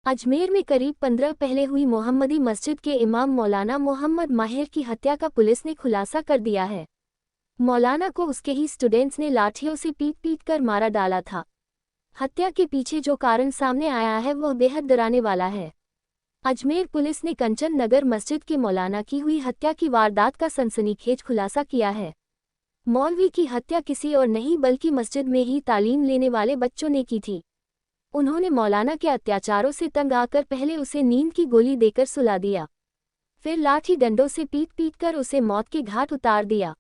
अजमेर में करीब 15 पहले हुई मोहम्मदी मस्जिद के इमाम मौलाना मोहम्मद माहिर की हत्या का पुलिस ने खुलासा कर दिया है। मौलाना को उसके ही स्टूडेंट्स ने लाठियों से पीट कर मारा डाला था। हत्या के पीछे जो कारण सामने आया है वह बेहद डराने वाला है। अजमेर पुलिस ने कंचन नगर मस्जिद के मौलाना की हुई हत्या की वारदात का सनसनीखेज खुलासा किया है। मौलवी की हत्या किसी और नहीं बल्कि मस्जिद में ही तालीम लेने वाले बच्चों ने की थी। उन्होंने मौलाना के अत्याचारों से तंग आकर पहले उसे नींद की गोली देकर सुला दिया, फिर लाठी डंडों से पीट कर उसे मौत के घाट उतार दिया।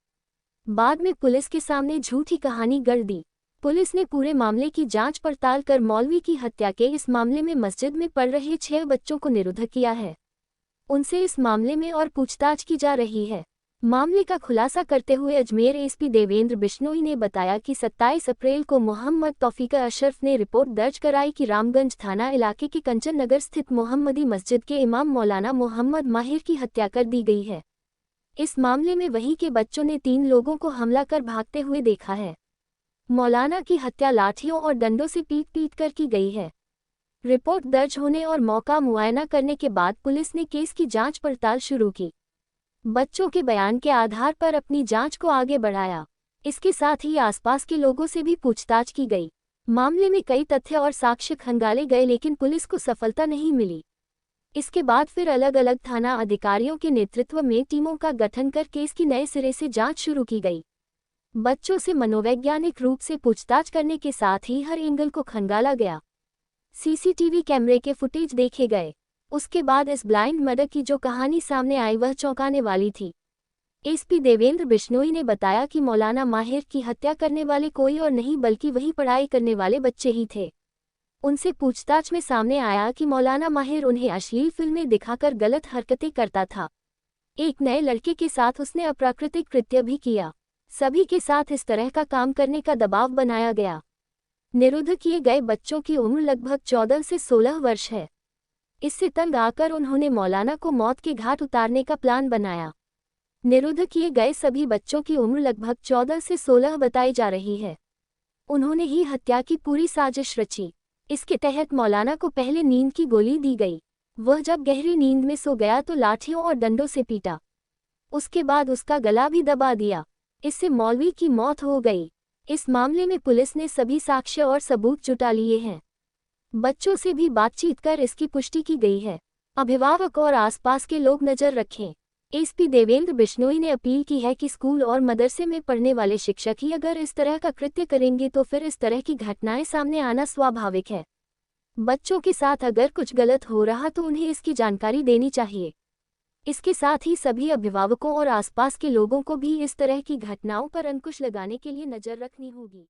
बाद में पुलिस के सामने झूठी कहानी गढ़ दी। पुलिस ने पूरे मामले की जांच पड़ताल कर मौलवी की हत्या के इस मामले में मस्जिद में पढ़ रहे 6 बच्चों को निरुद्ध किया है। उनसे इस मामले में और पूछताछ की जा रही है। मामले का खुलासा करते हुए अजमेर एसपी देवेंद्र बिश्नोई ने बताया कि 27 अप्रैल को मोहम्मद तौफीका अशरफ ने रिपोर्ट दर्ज कराई कि रामगंज थाना इलाके के कंचन नगर स्थित मोहम्मदी मस्जिद के इमाम मौलाना मोहम्मद माहिर की हत्या कर दी गई है। इस मामले में वहीं के बच्चों ने 3 लोगों को हमला कर भागते हुए देखा है। मौलाना की हत्या लाठियों और डंडों से पीट कर की गई है। रिपोर्ट दर्ज होने और मौका मुआयना करने के बाद पुलिस ने केस की जांच पड़ताल शुरू की। बच्चों के बयान के आधार पर अपनी जांच को आगे बढ़ाया। इसके साथ ही आसपास के लोगों से भी पूछताछ की गई। मामले में कई तथ्य और साक्ष्य खंगाले गए लेकिन पुलिस को सफलता नहीं मिली। इसके बाद फिर अलग अलग थाना अधिकारियों के नेतृत्व में टीमों का गठन कर केस की नए सिरे से जांच शुरू की गई। बच्चों से मनोवैज्ञानिक रूप से पूछताछ करने के साथ ही हर एंगल को खंगाला गया। सीसीटीवी कैमरे के फुटेज देखे गए। उसके बाद इस ब्लाइंड मर्डर की जो कहानी सामने आई वह चौंकाने वाली थी। एसपी देवेंद्र बिश्नोई ने बताया कि मौलाना माहिर की हत्या करने वाले कोई और नहीं बल्कि वही पढ़ाई करने वाले बच्चे ही थे। उनसे पूछताछ में सामने आया कि मौलाना माहिर उन्हें अश्लील फिल्में दिखाकर गलत हरकतें करता था। एक नए लड़के के साथ उसने अप्राकृतिक कृत्य भी किया। सभी के साथ इस तरह का काम करने का दबाव बनाया गया। निरुद्ध किए गए बच्चों की उम्र लगभग 14 से 16 वर्ष है। इससे तंग आकर उन्होंने मौलाना को मौत के घाट उतारने का प्लान बनाया। निरुद्ध किए गए सभी बच्चों की उम्र लगभग 14 से 16 बताई जा रही है। उन्होंने ही हत्या की पूरी साजिश रची। इसके तहत मौलाना को पहले नींद की गोली दी गई। वह जब गहरी नींद में सो गया तो लाठियों और डंडों से पीटा। उसके बाद उसका गला भी दबा दिया। इससे मौलवी की मौत हो गई। इस मामले में पुलिस ने सभी साक्ष्य और सबूत जुटा लिए हैं। बच्चों से भी बातचीत कर इसकी पुष्टि की गई है। अभिभावक और आसपास के लोग नजर रखें। एसपी देवेंद्र बिश्नोई ने अपील की है कि स्कूल और मदरसे में पढ़ने वाले शिक्षक ही अगर इस तरह का कृत्य करेंगे तो फिर इस तरह की घटनाएं सामने आना स्वाभाविक है। बच्चों के साथ अगर कुछ गलत हो रहा तो उन्हें इसकी जानकारी देनी चाहिए। इसके साथ ही सभी अभिभावकों और आसपास के लोगों को भी इस तरह की घटनाओं पर अंकुश लगाने के लिए नजर रखनी होगी।